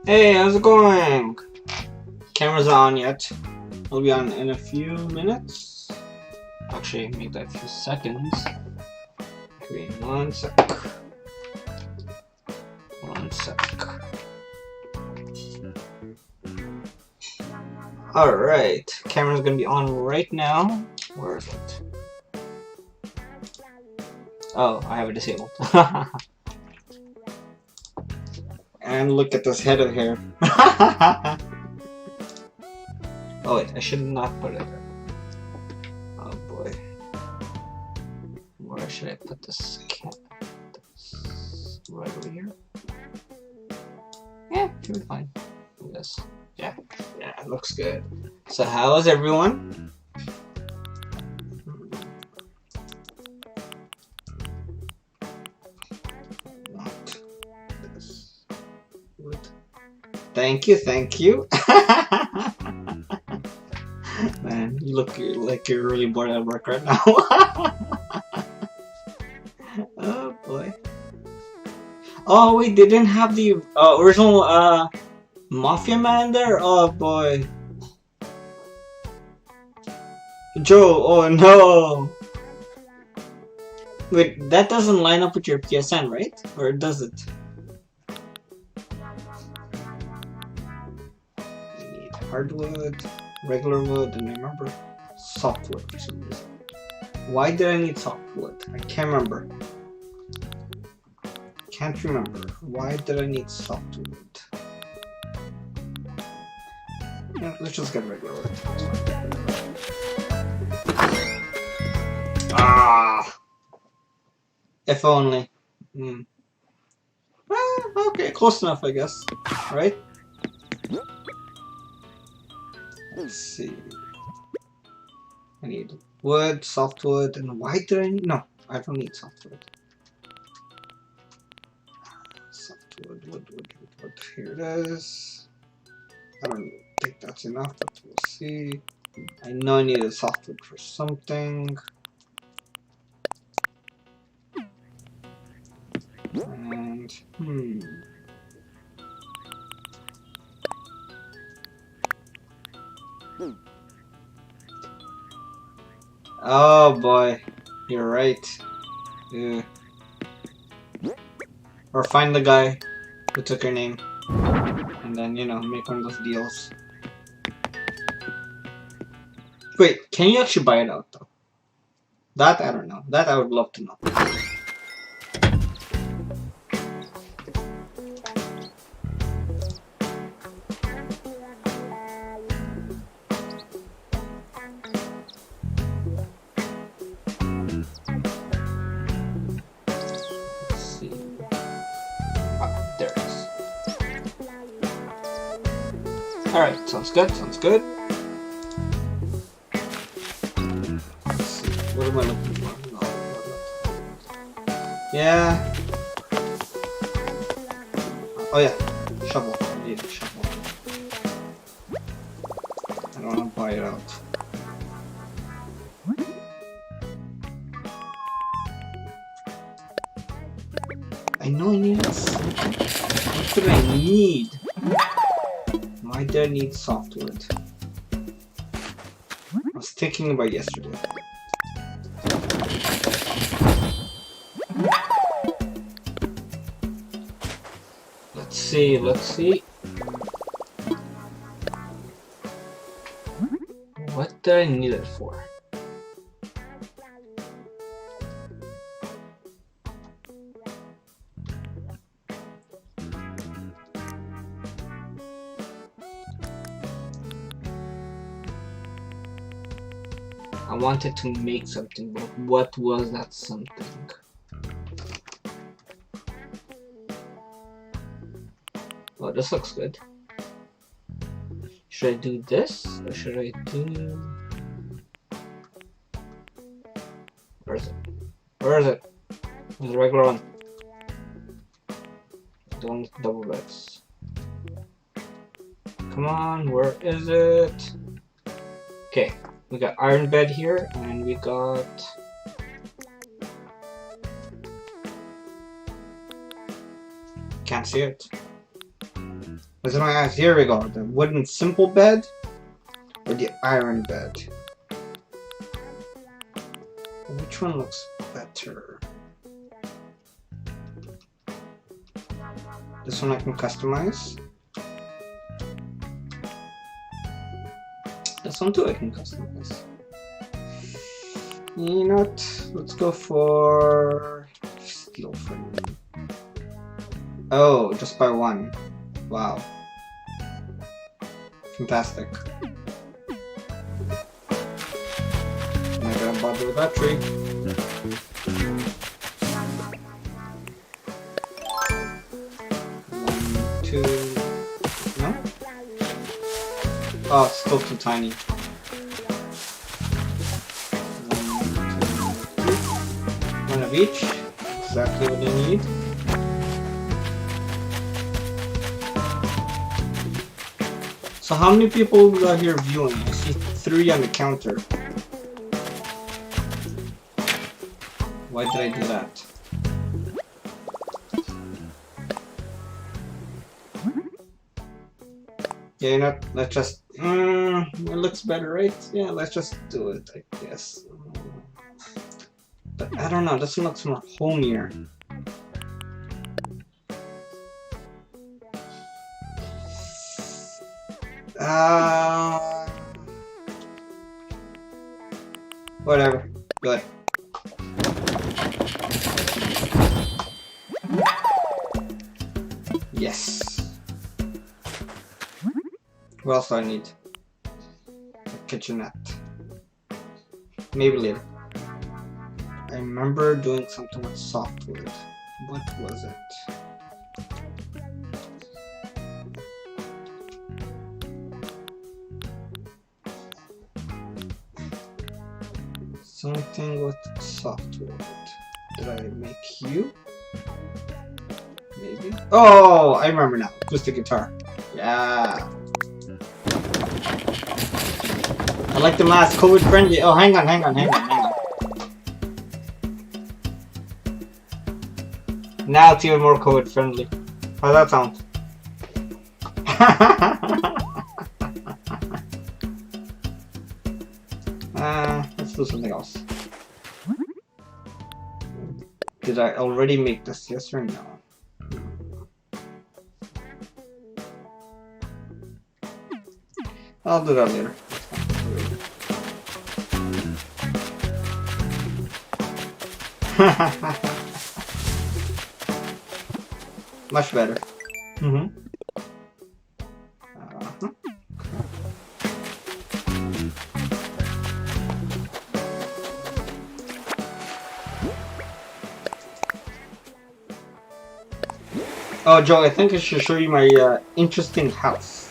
Hey, how's it going? Camera's not on yet. It'll be on in a few minutes. Actually, maybe a few seconds. Okay, 1 sec. 1 sec. Alright, camera's gonna be on right now. Where is it? Oh, I have it disabled. And look at this head of hair. Oh wait, I should not put it there. Oh boy. Where should I put this cat? Right over here? Yeah, should be fine. Yes. Yeah, it looks good. So how is everyone? Thank you. Man, you look like you're really bored at work right now. Oh boy. Oh wait, they didn't have the original Mafia Man there? Oh boy. Joe, oh no. Wait, that doesn't line up with your PSN, right? Or does it? Hardwood, regular wood, and I remember softwood for some reason. Why did I need softwood? I can't remember. Can't remember. Why did I need softwood? Yeah, let's just get regular wood. Ah! If only. Okay, close enough, I guess. Right? Let's see. I need wood, softwood, and why did I need? No, I don't need softwood. Softwood, wood. Here it is. I don't take that that's enough, but we'll see. I know I need a softwood for something. And, oh boy, you're right. Yeah. Or find the guy who took your name. And then, you know, make one of those deals. Wait, can you actually buy it out though? That I don't know. That I would love to know. Let's see. Ah, there it is. Alright, sounds good, sounds good. Let's see, what am I looking for? No, yeah. Oh yeah, shovel. I need a shovel. I don't want to buy it out. I know I need something. What could I need? Why did I need softwood? I was thinking about yesterday. Let's see, let's see. What did I need it for? I wanted to make something, but what was that something? Oh, this looks good. Should I do this, or should I do... Where is it? Where is it? Where's the regular one? The one with double beds. Come on, where is it? Okay. We got iron bed here, and we got... Can't see it. What's in my eyes? Here we go. The wooden simple bed, or the iron bed? Which one looks better? This one I can customize. This one too I can customize. You know what? Let's go for steel frame. Oh, just by one. Wow. Fantastic. Not gonna bother with that tree. One, two. No? Oh, it's still too tiny. 1, 2, 3. One of each. Exactly what I need. So how many people we got here viewing? I see 3 on the counter. Why did I do that? Yeah, you know, let's just... it looks better, right? Yeah, let's just do it, I guess. But I don't know, this one looks more homier. Whatever. Good. Yes. What else do I need? A kitchenette. Maybe later. I remember doing something with softwood. What was it? Something with softwood. Did I make you? Maybe? Oh, I remember now. Acoustic guitar. Yeah. I like the mask, COVID friendly. Oh, hang on. Now it's even more COVID friendly. How's that sound? Let's do something else. Did I already make this? Yes or no? I'll do that later. Much better. Oh, Joe, I think I should show you my interesting house.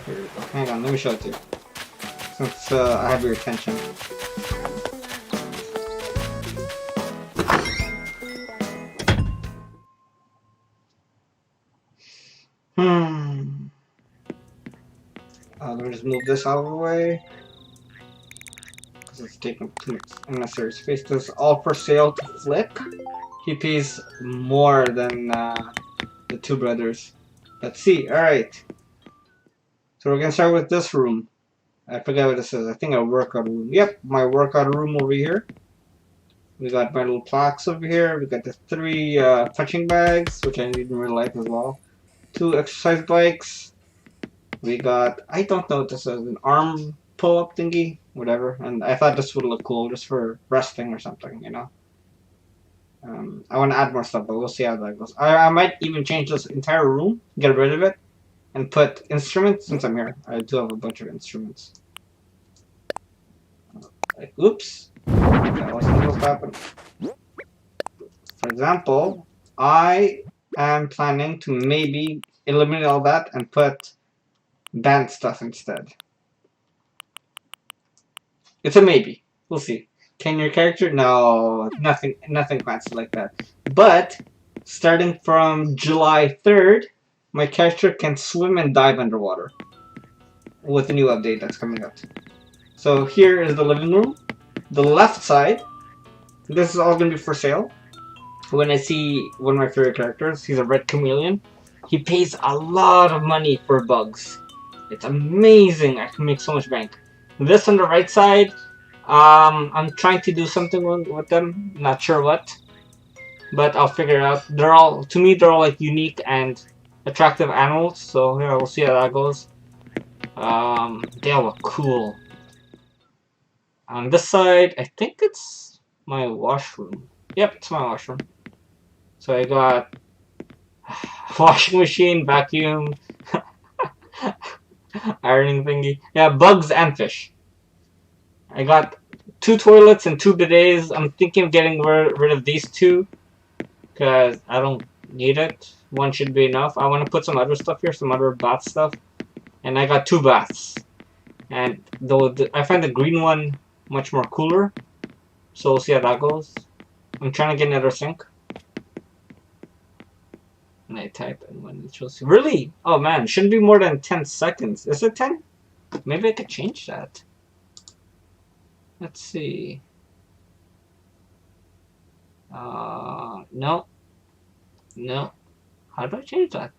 Here, hang on, let me show it to you. Since I have your attention. Let me just move this out of the way. Because it's taking too much unnecessary space. This is all for sale to Flick. He pays more than the two brothers. Let's see. Alright. So we're gonna start with this room. I forget what this is. I think a workout room. Yep, my workout room over here. We got my little plaques over here. We got the 3 punching bags, which I didn't really like as well. 2 exercise bikes. We got, I don't know what this is, an arm pull-up thingy, whatever. And I thought this would look cool just for resting or something, you know. I want to add more stuff, but we'll see how that goes. I might even change this entire room, get rid of it, and put instruments since I'm here. I do have a bunch of instruments. Like, oops. That wasn't supposed to happen. For example, I am planning to maybe eliminate all that and put band stuff instead. It's a maybe. We'll see. Can your character? No, nothing fancy like that. But starting from July 3rd, my character can swim and dive underwater with a new update that's coming out. So here is the living room. The left side, this is all going to be for sale. When I see one of my favorite characters, he's a red chameleon. He pays a lot of money for bugs. It's amazing. I can make so much bank. This on the right side, I'm trying to do something with them. Not sure what, but I'll figure it out. They're all, to me, they're all like unique and attractive animals. So yeah, we'll see how that goes. They all look cool. On this side, I think it's my washroom. Yep, it's my washroom. So I got washing machine, vacuum, ironing thingy. Yeah, bugs and fish. I got 2 toilets and 2 bidets. I'm thinking of getting rid of these 2 because I don't need it. 1 should be enough. I want to put some other stuff here, some other bath stuff. And I got 2 baths. And though I find the green one much more cooler. So we'll see how that goes. I'm trying to get another sink. And I type and when it shows. Really? Oh man, shouldn't be more than 10 seconds. Is it 10? Maybe I could change that. Let's see. No. No. How do I change that?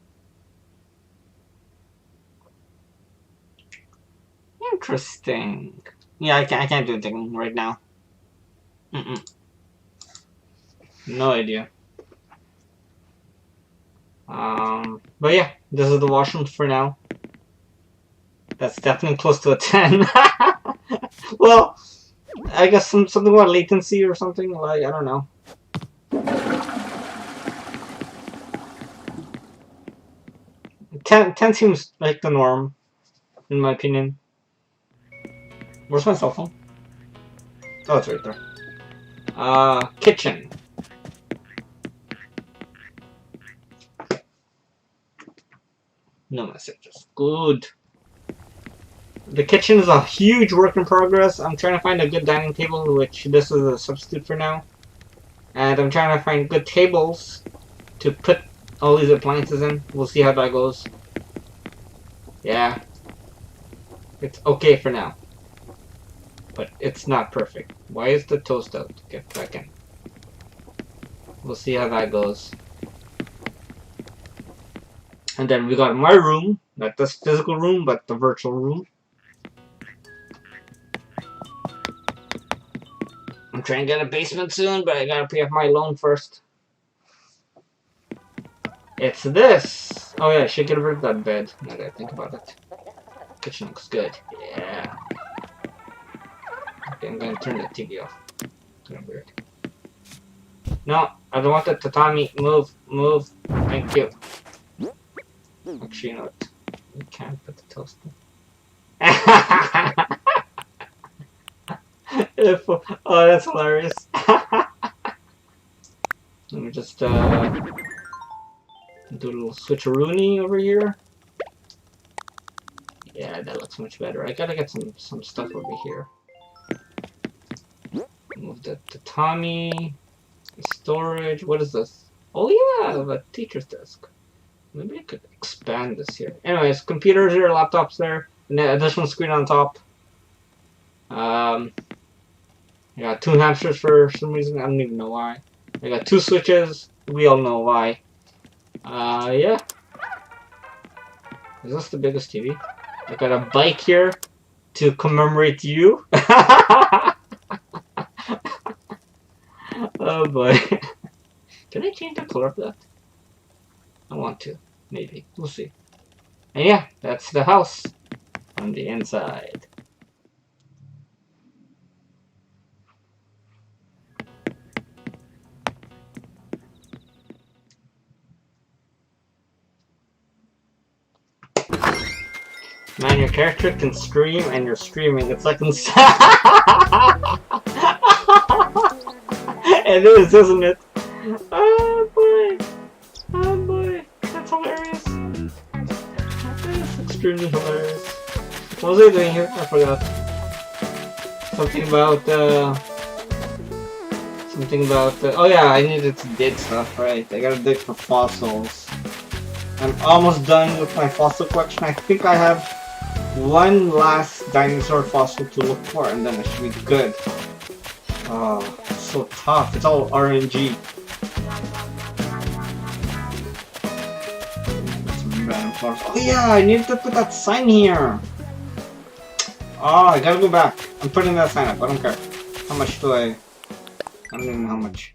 Interesting. Yeah, I can't do anything right now. No idea. But yeah, this is the washroom for now. That's definitely close to a 10. Well, I guess something about latency or something, like, I don't know. Ten seems like the norm, in my opinion. Where's my cell phone? Oh, it's right there. Kitchen. No messages. Good. The kitchen is a huge work in progress. I'm trying to find a good dining table, which this is a substitute for now. And I'm trying to find good tables to put all these appliances in. We'll see how that goes. Yeah. It's okay for now. But it's not perfect. Why is the toast out? Get back in. We'll see how that goes. And then we got my room. Not this physical room, but the virtual room. I'm trying to get a basement soon, but I gotta pay off my loan first. It's this! Oh yeah, I should get rid of that bed, now that I think about it. Kitchen looks good. Yeah. Okay, I'm gonna turn the TV off. Kind of weird. No, I don't want the tatami. Move, move. Thank you. Actually, you know what? We can't put the toaster. Oh, that's hilarious. Let me just do a little switcheroony over here. Yeah, that looks much better. I gotta get some stuff over here. Move the tatami, storage. What is this? Oh yeah, the teacher's desk. Maybe I could expand this here. Anyways, computers here, laptops there, and then additional screen on top. I got 2 hamsters for some reason. I don't even know why. I got 2 switches. We all know why. Yeah. Is this the biggest TV? I got a bike here to commemorate you. Oh boy. Can I change the color of that? I want to. Maybe. We'll see. And yeah, that's the house on the inside. Man, your character can stream and you're streaming. It's like it is, isn't it? Oh boy. Oh boy. That's hilarious. That's extremely hilarious. What was I doing here? I forgot. Something about, oh yeah, I needed to dig stuff, right? I gotta dig for fossils. I'm almost done with my fossil collection. I think I have one last dinosaur fossil to look for, and then I should be good. Oh, it's so tough. It's all RNG. Oh yeah, I need to put that sign here. Oh, I gotta go back. I'm putting that sign up. I don't care. How much do I don't even know how much.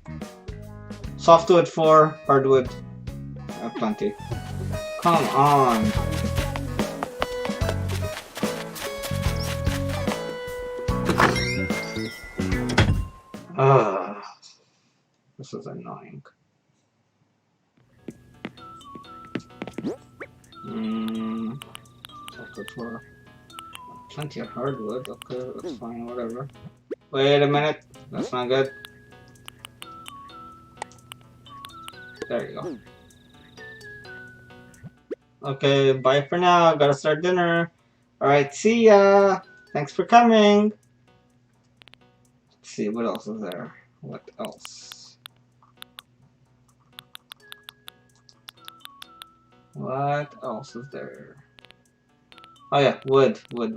Softwood 4, hardwood. I have plenty. Come on. This is annoying. Softwood 4. Plenty of hardwood. Okay, that's fine, whatever. Wait a minute. That's not good. There you go. Okay, bye for now. Gotta start dinner. Alright, see ya. Thanks for coming. Let's see, what else is there? What else? What else is there? Oh yeah, wood. Wood.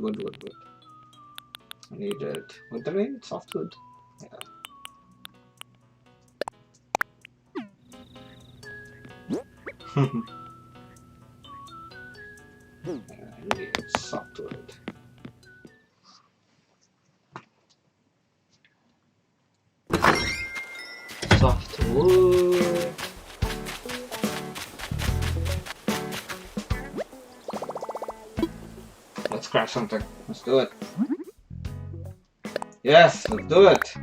I needed... What did I need? Softwood? Yeah. I need softwood. Softwood. Let's craft something. Let's do it. Yes, let's do it.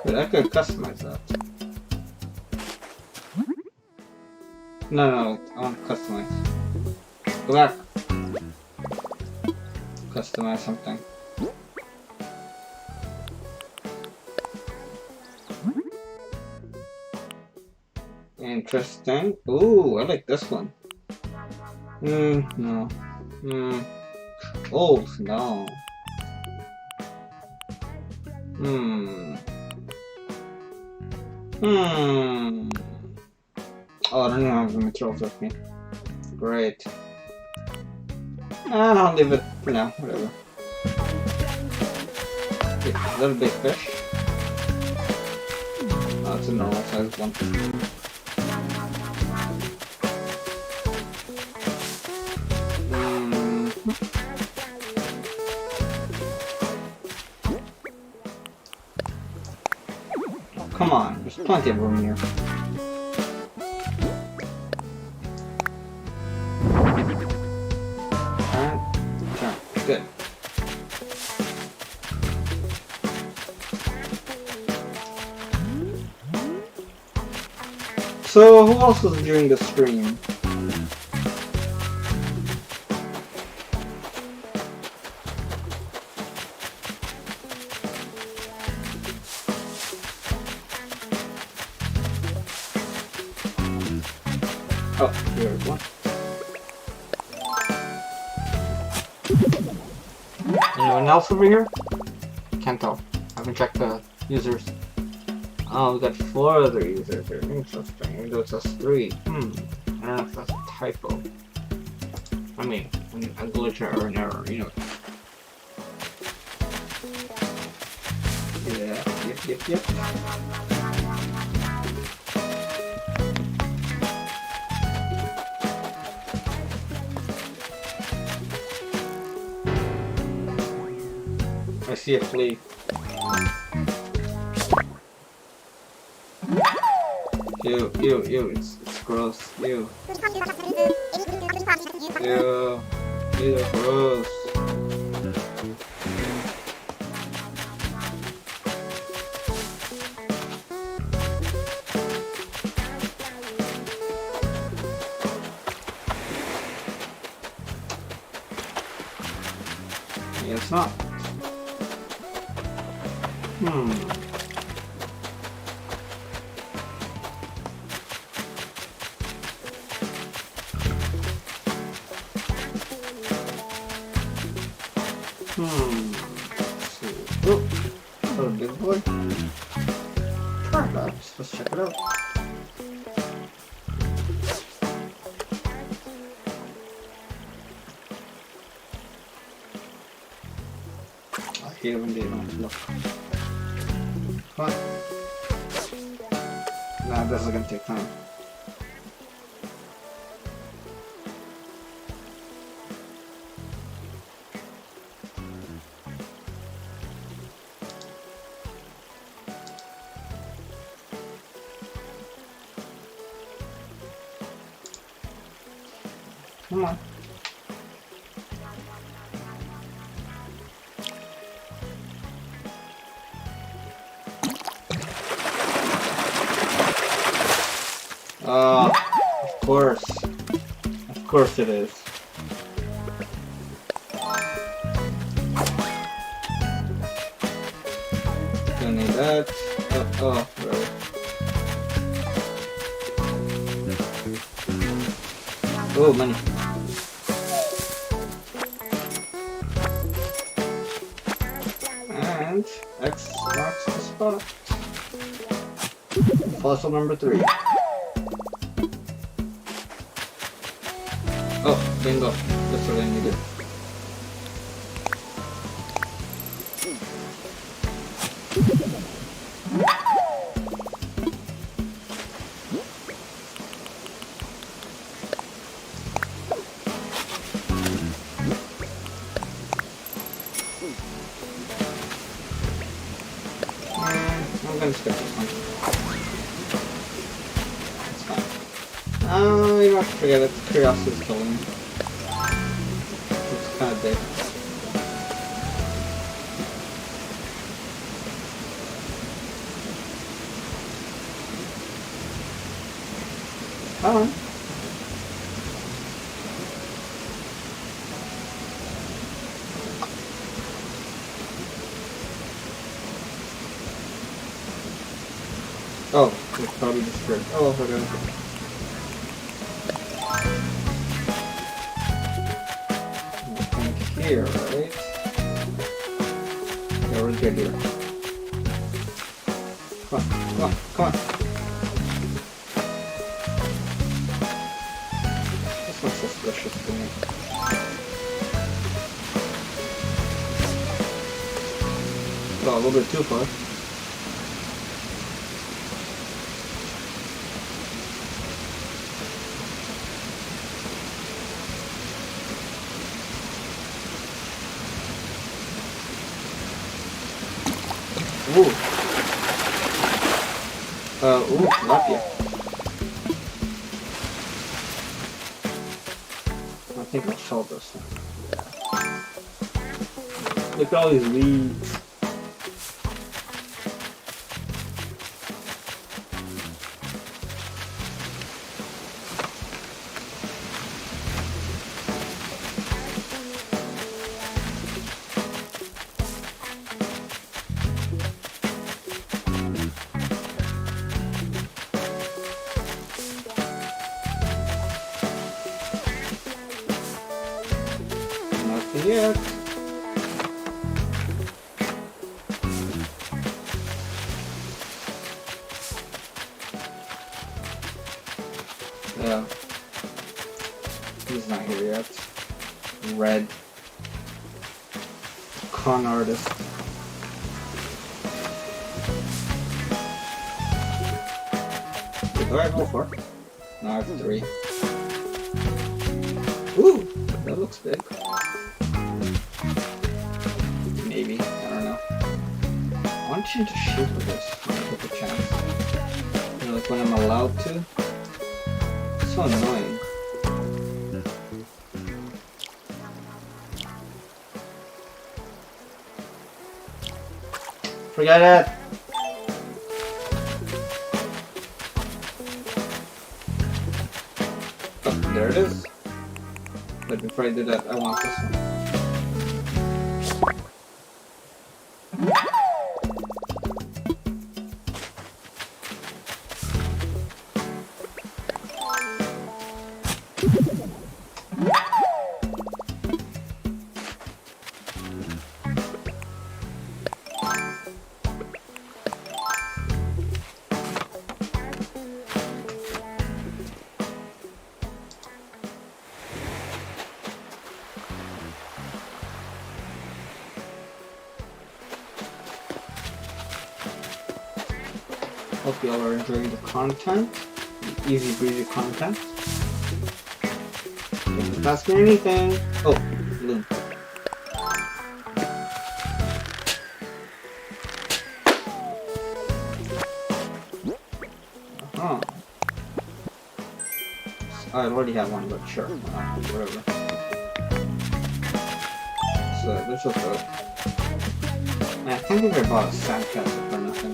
But I could customize that. No, I want to customize. Go back. Customize something. Interesting. Ooh, I like this one. No. Oh, no. Oh, I don't even have the materials with me. Great. And I'll leave it for now, whatever. Yeah, little big fish. Oh, it's a normal sized one. Oh, come on, there's plenty of room here. Good. So, who else was doing the stream? Oh, here's one. Anyone else over here? Can't tell. I haven't checked the users. Oh, we got 4 other users here. Interesting. Even though it says 3. I don't know if that's a typo. I mean, a glitch or an error, you know. Yeah, yep. I see a flea. Ew, it's gross. Ew, gross. Yeah, it's not. Let's see. Oh, hello, big boy. Starbucks. Let's check it out. I hate when they don't look. Come on. Nah, this is gonna take time. Come on. Of course. Of course it is. Don't need that. Oh, really? Oh, money. And X marks the spot. Fossil number 3. Oh, bingo. That's what I needed. I'm gonna skip this one. It's fine. You don't have to forget it. Curiosity is killing me. It's kinda dead. Come on. Oh, it's probably destroyed. Oh, okay. I think here, right? Yeah, we're good here. Come on, come on, come on. What's this? little bit too far. Ooh. Ooh, lucky. I think I'll solve this one. Yeah. Look at all these weeds. Nothing yet. Yeah. He's not here yet. Red. Con artist. Wait, do I go for it? No, I have 3. Ooh! That looks big. Maybe. I don't know. I want to change the shape of this when I get the chance. You know, like when I'm allowed to. It's so annoying. Forget it! Oh, there it is. But before I do that, I want this one. Hope you all are enjoying the content, the easy breezy content. Don't ask me anything. Oh, balloon. Uh-huh. I already have one, but sure, whatever. So this was good. Man, I can't believe I bought a sandcastle for nothing.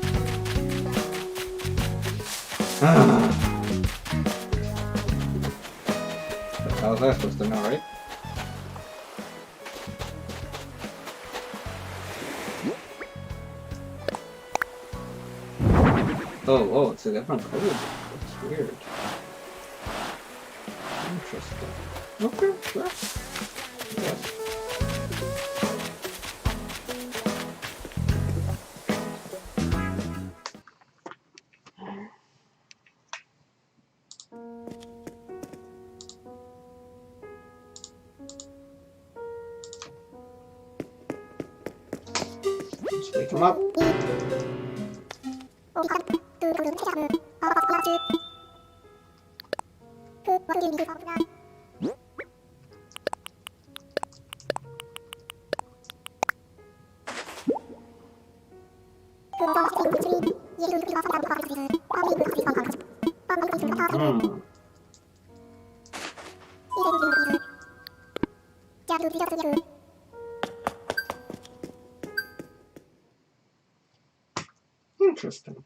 How was I supposed to know, right? Oh, it's a different color. That's weird. Interesting. Okay, sure. Yes. Let's wake him up. Interesting.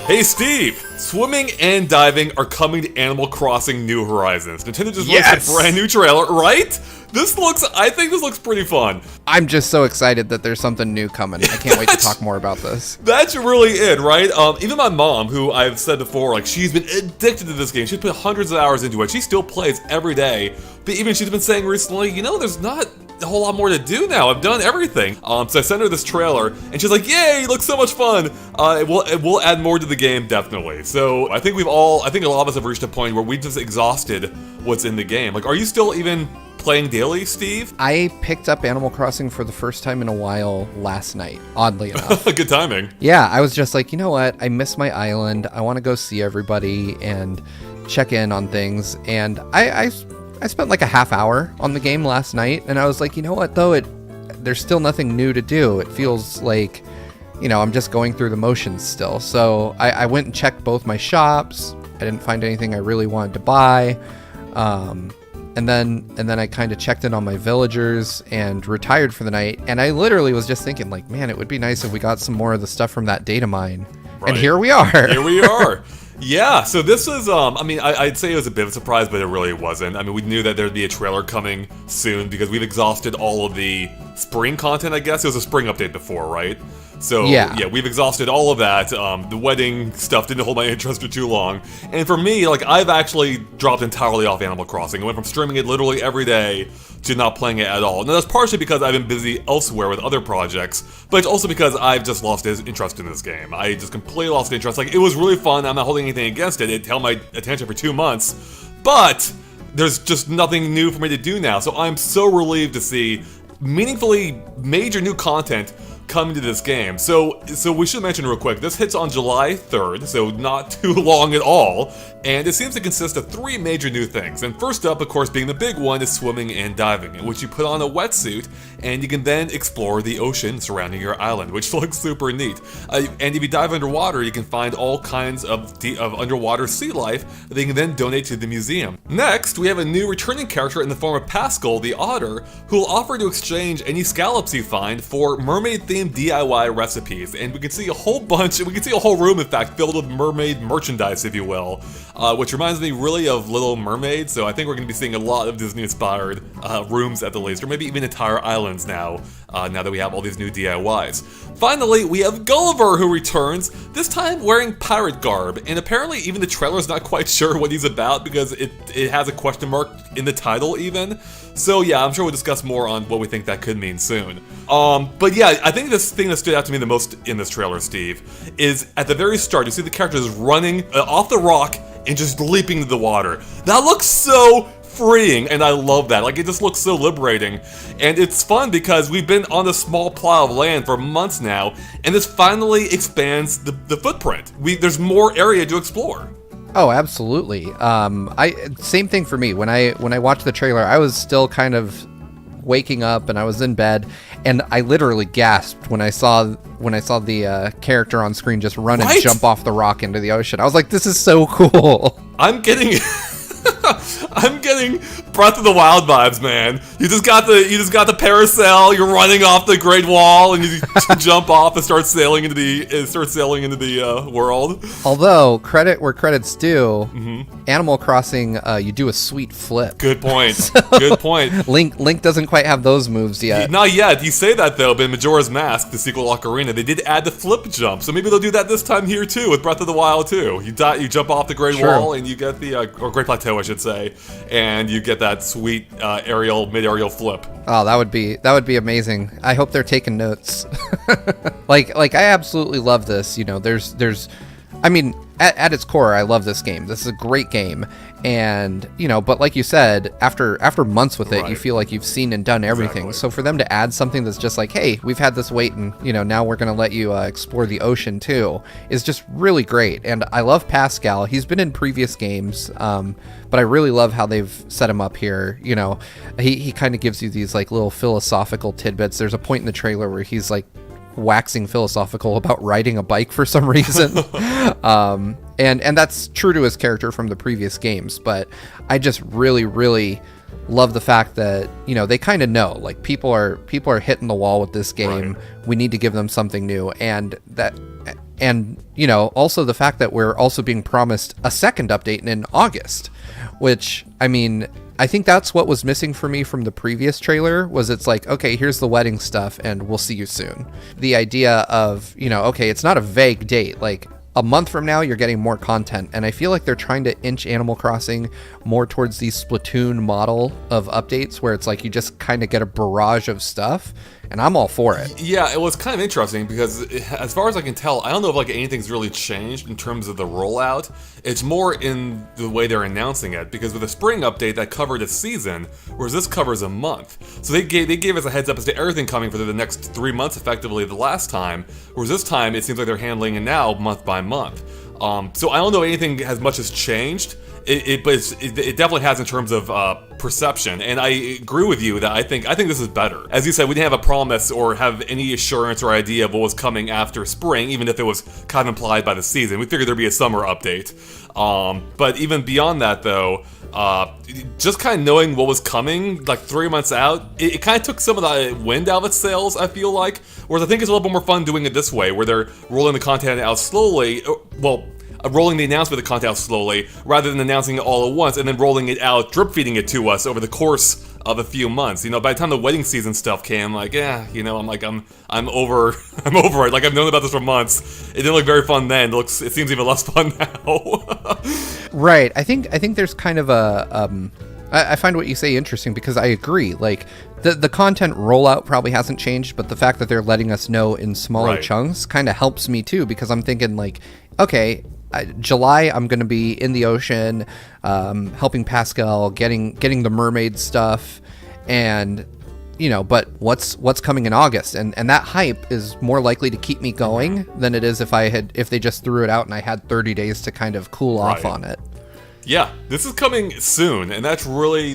Hey Steve! Swimming and diving are coming to Animal Crossing New Horizons. Nintendo just released a brand new trailer, right? I think this looks pretty fun. I'm just so excited that there's something new coming. I can't wait to talk more about this. That's really it, right? Even my mom, who I've said before, like, she's been addicted to this game. She's put hundreds of hours into it. She still plays every day. But even she's been saying recently, you know, there's not a whole lot more to do now. I've done everything. So I sent her this trailer, and she's like, "Yay! It looks so much fun." It will add more to the game, definitely. So I think a lot of us have reached a point where we just exhausted what's in the game. Like, are you still even playing daily, Steve? I picked up Animal Crossing for the first time in a while last night, oddly enough. Good timing. Yeah, I was just like, you know what? I miss my island. I want to go see everybody and check in on things. And I spent like a half hour on the game last night, and I was like, you know what, though? There's still nothing new to do. It feels like, you know, I'm just going through the motions still. So I went and checked both my shops. I didn't find anything I really wanted to buy. And then I kind of checked in on my villagers and retired for the night. And I literally was just thinking, like, man, it would be nice if we got some more of the stuff from that data mine. Right. And here we are. Here we are. Yeah, so this was, I'd say it was a bit of a surprise, but it really wasn't. I mean, we knew that there'd be a trailer coming soon because we've exhausted all of the spring content, I guess. It was a spring update before, right? So, yeah, we've exhausted all of that. The wedding stuff didn't hold my interest for too long. And for me, like, I've actually dropped entirely off Animal Crossing. I went from streaming it literally every day to not playing it at all. Now, that's partially because I've been busy elsewhere with other projects, but it's also because I've just lost interest in this game. I just completely lost interest. Like, it was really fun. I'm not holding anything against it. It held my attention for 2 months, but there's just nothing new for me to do now. So I'm so relieved to see meaningfully major new content come to this game. So we should mention real quick, this hits on July 3rd, so not too long at all, and it seems to consist of 3 major new things. And first up, of course, being the big one, is swimming and diving, in which you put on a wetsuit and you can then explore the ocean surrounding your island, which looks super neat. And if you dive underwater, you can find all kinds of underwater sea life that you can then donate to the museum. Next, we have a new returning character in the form of Pascal the otter, who will offer to exchange any scallops you find for mermaid-themed in-game DIY recipes, and we can see a whole room, in fact, filled with mermaid merchandise, if you will, which reminds me really of Little Mermaid, so I think we're going to be seeing a lot of Disney-inspired rooms at the least, or maybe even entire islands now that we have all these new DIYs. Finally, we have Gulliver who returns, this time wearing pirate garb, and apparently even the trailer's not quite sure what he's about because it has a question mark in the title even. So yeah, I'm sure we'll discuss more on what we think that could mean soon. But yeah, I think this thing that stood out to me the most in this trailer, Steve, is at the very start, you see the characters running off the rock and just leaping into the water. That looks so freeing, and I love that. Like, it just looks so liberating, and it's fun because we've been on this small plow of land for months now, and this finally expands the footprint. There's more area to explore. Oh, absolutely. Same thing for me. When I watched the trailer, I was still kind of waking up and I was in bed, and I literally gasped when I saw the character on screen just run and jump off the rock into the ocean. I was like, this is so cool. I'm getting Breath of the Wild vibes, man. You just got the parasail. You're running off the Great Wall, and you jump off and start sailing into the world. Although credit where credit's due, Animal Crossing, you do a sweet flip. Good point. Good point. Link doesn't quite have those moves yet. Not yet. You say that though, but in Majora's Mask, the sequel Ocarina, they did add the flip jump, so maybe they'll do that this time here too with Breath of the Wild too. You jump off the Great Wall, and you get the or Great Plateau, I should say, and you get that sweet mid-aerial flip. Oh, that would be amazing. I hope they're taking notes. like I absolutely love this. You know, I mean, at its core, I love this game. This is a great game, and you know, but like you said, after months with it, you feel like you've seen and done everything. Exactly. So for them to add something that's just like, hey, we've had this wait, and you know, now we're gonna let you explore the ocean too, is just really great. And I love Pascal. He's been in previous games, but I really love how they've set him up here. You know, he kind of gives you these like little philosophical tidbits. There's a point in the trailer where he's like waxing philosophical about riding a bike for some reason. And that's true to his character from the previous games, but I just really love the fact that, you know, they kind of know, like, people are hitting the wall with this game. We need to give them something new, and you know, also the fact that we're also being promised a second update in August, which, I mean, I think that's what was missing for me from the previous trailer, was it's like, okay, here's the wedding stuff and we'll see you soon. The idea of, you know, okay, it's not a vague date, like a month from now you're getting more content, and I feel like they're trying to inch Animal Crossing more towards the Splatoon model of updates where it's like you just kind of get a barrage of stuff, and I'm all for it. Yeah, it was kind of interesting because as far as I can tell, I don't know if like anything's really changed in terms of the rollout. It's more in the way they're announcing it, because with a spring update that covered a season, whereas this covers a month. So they gave us a heads up as to everything coming for the next 3 months effectively the last time, whereas this time it seems like they're handling it now month by month. So I don't know if anything as much has changed, but it definitely has in terms of perception. And I agree with you that I think this is better. As you said, we didn't have a promise or have any assurance or idea of what was coming after spring, even if it was kind of implied by the season. We figured there'd be a summer update. But even beyond that, though, just kind of knowing what was coming, like 3 months out, it kind of took some of the wind out of its sails, I feel like. Whereas I think it's a little bit more fun doing it this way, where they're rolling the content out slowly, rolling the announcement of the content out slowly, rather than announcing it all at once and then rolling it out, drip feeding it to us over the course of a few months. You know, by the time the wedding season stuff came, like, yeah, you know, I'm over it. Like, I've known about this for months. It didn't look very fun then. It seems even less fun now. Right. I think there's kind of a I find what you say interesting, because I agree. Like, the content rollout probably hasn't changed, but the fact that they're letting us know in smaller chunks kind of helps me too, because I'm thinking like, okay, July I'm going to be in the ocean, helping Pascal, getting the mermaid stuff, and you know, but what's coming in August, and that hype is more likely to keep me going than it is if they just threw it out and I had 30 days to kind of cool off on it. Yeah, this is coming soon, and that's really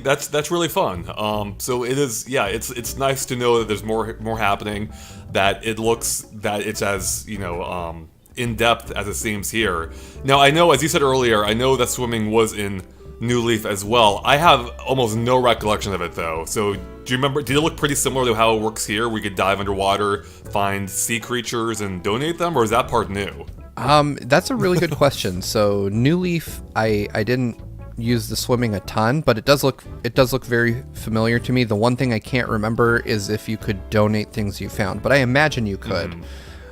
fun. So it is. Yeah, it's nice to know that there's more happening. That it looks that it's as, you know, in depth as it seems here. Now I know, as you said earlier, I know that swimming was in New Leaf as well. I have almost no recollection of it though. So do you remember, did it look pretty similar to how it works here? We could dive underwater, find sea creatures and donate them, or is that part new? That's a really good question. So New Leaf, I didn't use the swimming a ton, but it does look very familiar to me. The one thing I can't remember is if you could donate things you found, but I imagine you could.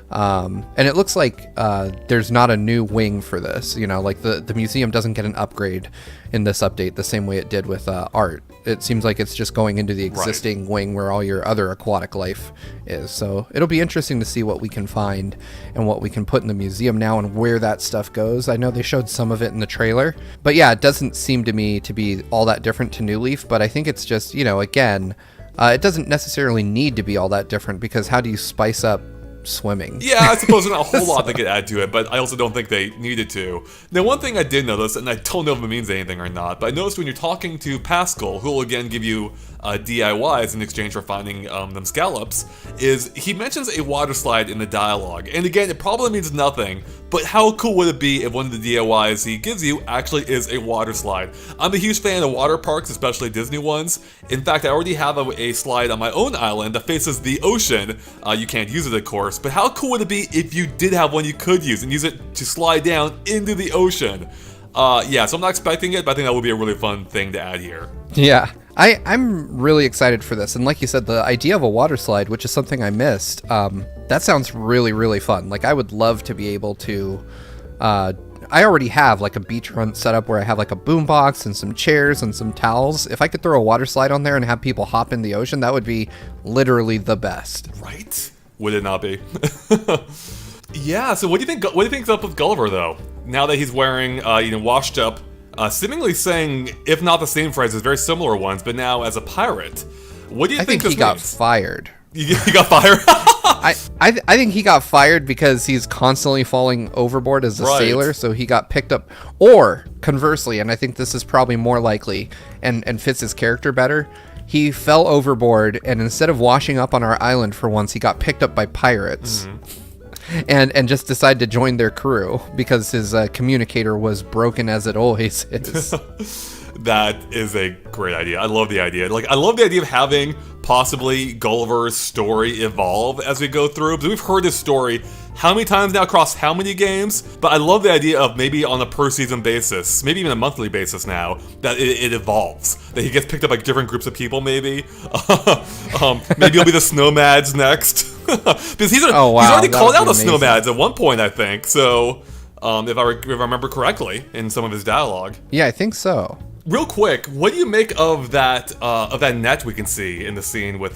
And it looks like there's not a new wing for this. You know, like the museum doesn't get an upgrade in this update the same way it did with art. It seems like it's just going into the existing wing where all your other aquatic life is. So it'll be interesting to see what we can find and what we can put in the museum now and where that stuff goes. I know they showed some of it in the trailer, but yeah, it doesn't seem to me to be all that different to New Leaf, but I think it's just, you know, again, it doesn't necessarily need to be all that different because how do you spice up swimming? Yeah, I suppose there's not a whole lot they could add to it, but I also don't think they needed to. Now, one thing I did notice, and I don't know if it means anything or not, but I noticed when you're talking to Pascal, who will again give you DIYs in exchange for finding them scallops, is he mentions a water slide in the dialogue. And again, it probably means nothing, but how cool would it be if one of the DIYs he gives you actually is a water slide? I'm a huge fan of water parks, especially Disney ones. In fact, I already have a slide on my own island that faces the ocean. You can't use it, of course, but how cool would it be if you did have one you could use and use it to slide down into the ocean? Yeah, so I'm not expecting it, but I think that would be a really fun thing to add here. Yeah, I'm really excited for this. And like you said, the idea of a water slide, which is something I missed, that sounds really, really fun. Like, I would love to be able to... I already have like a beachfront setup where I have like a boombox and some chairs and some towels. If I could throw a water slide on there and have people hop in the ocean, that would be literally the best. Right? Would it not be? Yeah, so what do you think's up with Gulliver, though? Now that he's wearing, washed up, seemingly saying, if not the same phrases, very similar ones, but now as a pirate. What do you think this he got means? fired. He got fired? I think he got fired because he's constantly falling overboard as a sailor, so he got picked up. Or, conversely, and I think this is probably more likely and fits his character better, he fell overboard, and instead of washing up on our island for once, he got picked up by pirates. Mm-hmm. And just decided to join their crew because his communicator was broken as it always is. That is a great idea. I love the idea. I love the idea of having possibly Gulliver's story evolve as we go through. Because we've heard his story how many times now across how many games? But I love the idea of maybe on a per season basis, maybe even a monthly basis now, that it evolves. That he gets picked up by different groups of people maybe. Maybe he'll be the Snowmads next. Because he's already called out the Snowmads at one point, I think. So, if I remember correctly in some of his dialogue. Yeah, I think so. Real quick, what do you make of that net we can see in the scene with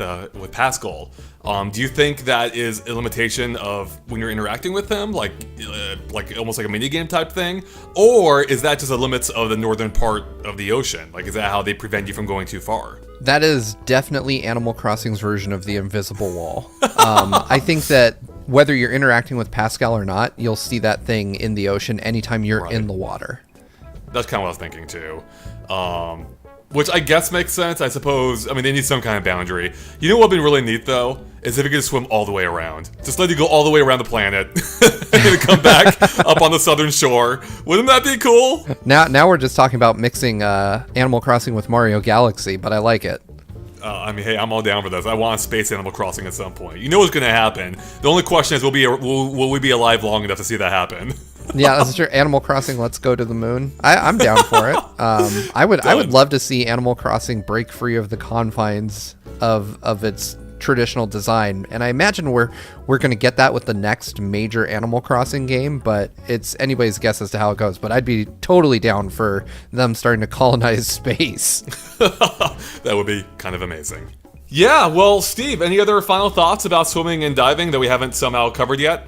Pascal? Do you think that is a limitation of when you're interacting with him, like almost like a minigame type thing, or is that just the limits of the northern part of the ocean? Like, is that how they prevent you from going too far? That is definitely Animal Crossing's version of the invisible wall. I think that whether you're interacting with Pascal or not, you'll see that thing in the ocean anytime you're in the water. That's kind of what I was thinking too. Which I guess makes sense, I suppose. I mean, they need some kind of boundary. You know what would be really neat, though? Is if you could swim all the way around. Just let you go all the way around the planet and then come back up on the southern shore. Wouldn't that be cool? Now we're just talking about mixing Animal Crossing with Mario Galaxy, but I like it. I mean, hey, I'm all down for this. I want Space Animal Crossing at some point. You know what's going to happen. The only question is, will we be alive long enough to see that happen? Yeah, that's true. Animal Crossing, Let's Go to the Moon. I'm down for it. I would love to see Animal Crossing break free of the confines of its traditional design, and I imagine we're going to get that with the next major Animal Crossing game, but it's anybody's guess as to how it goes. But I'd be totally down for them starting to colonize space. That would be kind of amazing. Yeah, well, Steve, any other final thoughts about swimming and diving that we haven't somehow covered yet?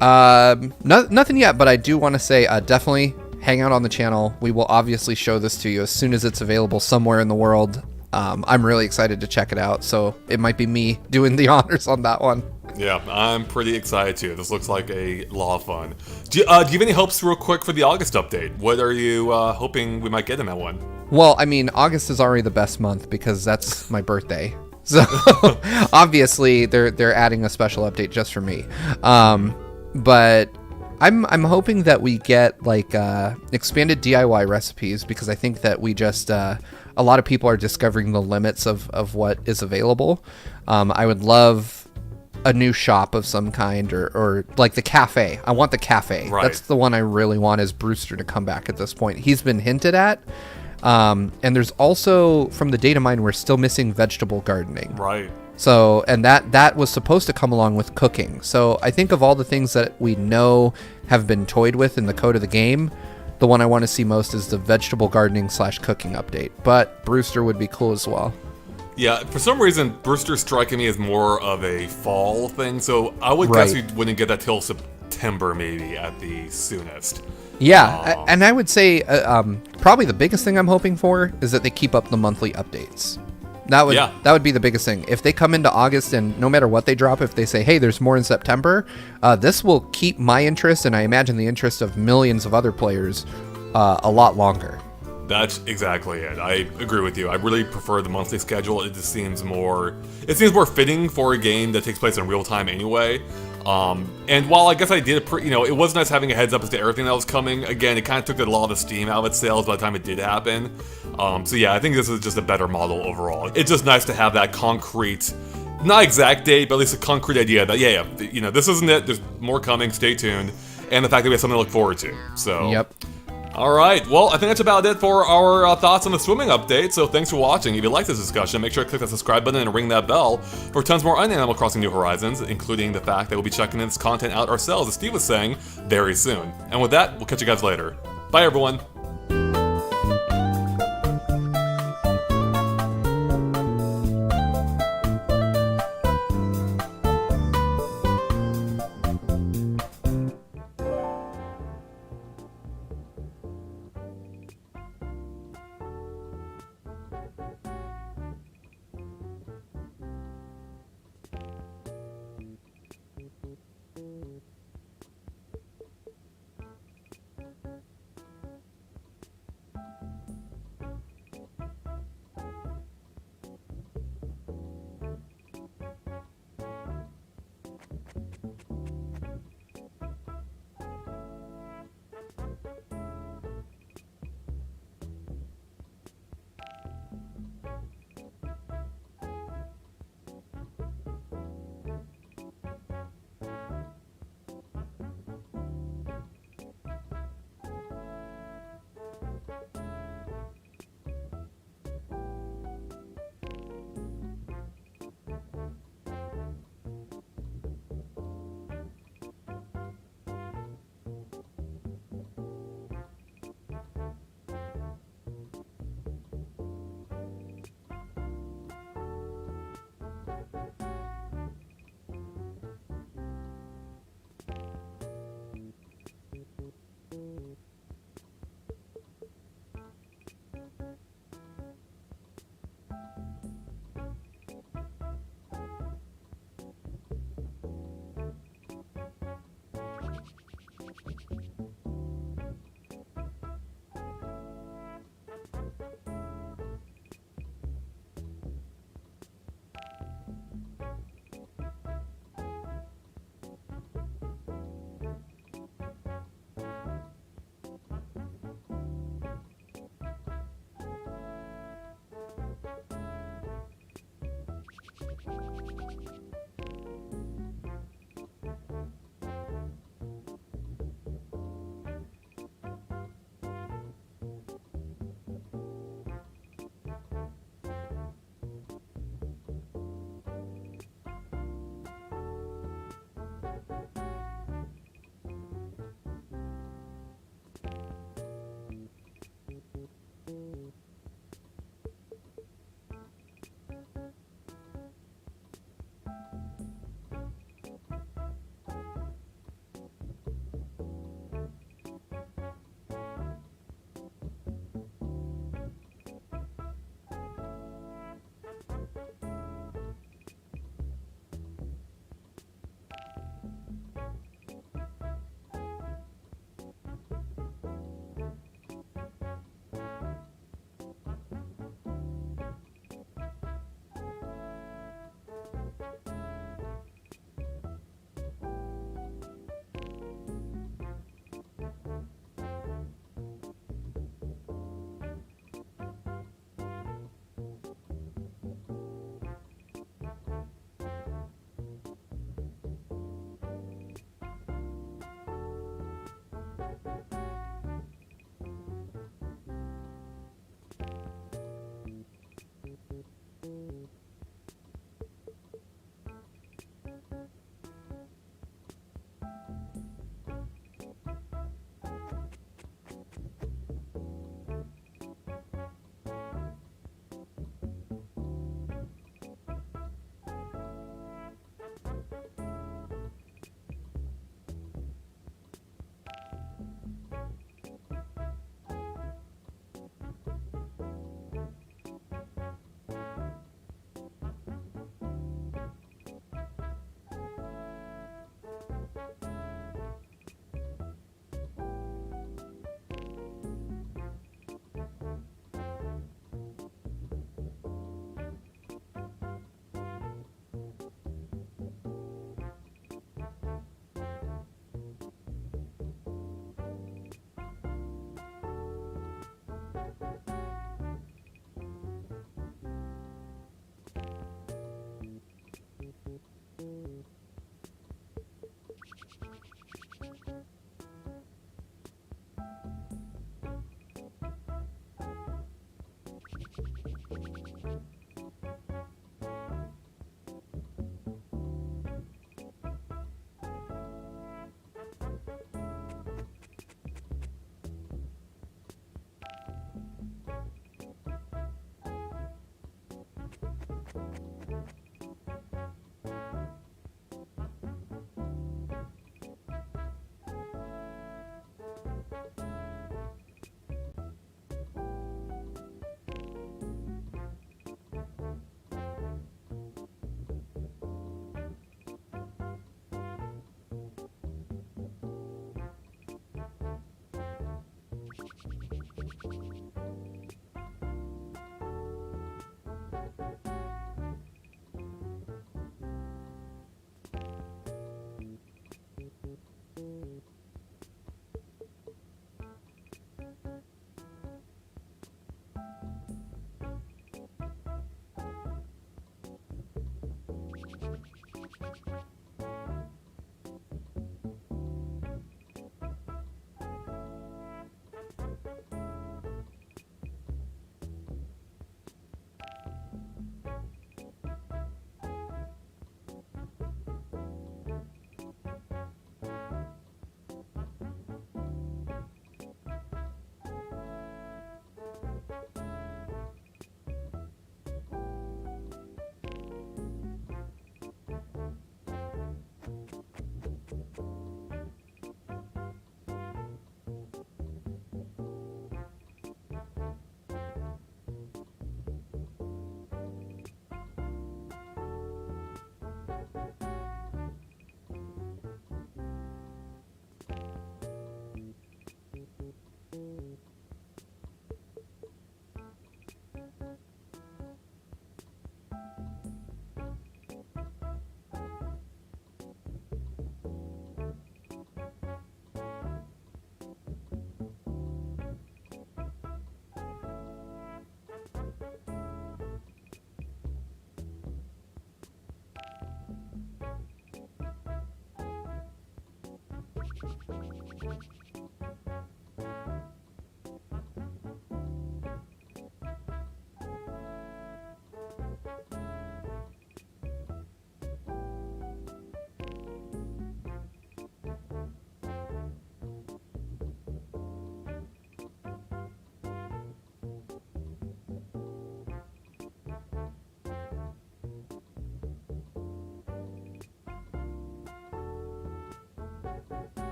Nothing yet, but I do want to say definitely hang out on the channel. We will obviously show this to you as soon as it's available somewhere in the world. I'm really excited to check it out, so it might be me doing the honors on that one. Yeah, I'm pretty excited too. This looks like a lot of fun. Do you have any hopes real quick for the August update? What are you hoping we might get in that one? Well, I mean, August is already the best month because that's my birthday. So obviously they're adding a special update just for me. But I'm hoping that we get like expanded DIY recipes, because I think that we just a lot of people are discovering the limits of what is available. I would love a new shop of some kind, or like the cafe. I want the cafe. Right. That's the one I really want, is Brewster to come back at this point. He's been hinted at. And there's also, from the data mine, we're still missing vegetable gardening. Right. So, and that was supposed to come along with cooking. So I think of all the things that we know have been toyed with in the code of the game, the one I want to see most is the vegetable gardening / cooking update. But Brewster would be cool as well. Yeah, for some reason, Brewster's striking me as more of a fall thing, so I would guess we wouldn't get that till September, maybe, at the soonest. Yeah, and I would say probably the biggest thing I'm hoping for is that they keep up the monthly updates. That would be the biggest thing. If they come into August and no matter what they drop, if they say, hey, there's more in September, this will keep my interest, and I imagine the interest of millions of other players, a lot longer. That's exactly it. I agree with you. I really prefer the monthly schedule. It just seems more fitting for a game that takes place in real time anyway. And while I guess I did, it was nice having a heads up as to everything that was coming. Again, it kind of took a lot of the steam out of its sales by the time it did happen. So yeah, I think this is just a better model overall. It's just nice to have that concrete, not exact date, but at least a concrete idea that this isn't it. There's more coming. Stay tuned. And the fact that we have something to look forward to. So. Yep. Alright, well, I think that's about it for our thoughts on the swimming update, so thanks for watching. If you like this discussion, make sure to click that subscribe button and ring that bell for tons more on Animal Crossing New Horizons, including the fact that we'll be checking this content out ourselves, as Steve was saying, very soon. And with that, we'll catch you guys later. Bye, everyone!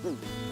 Mm.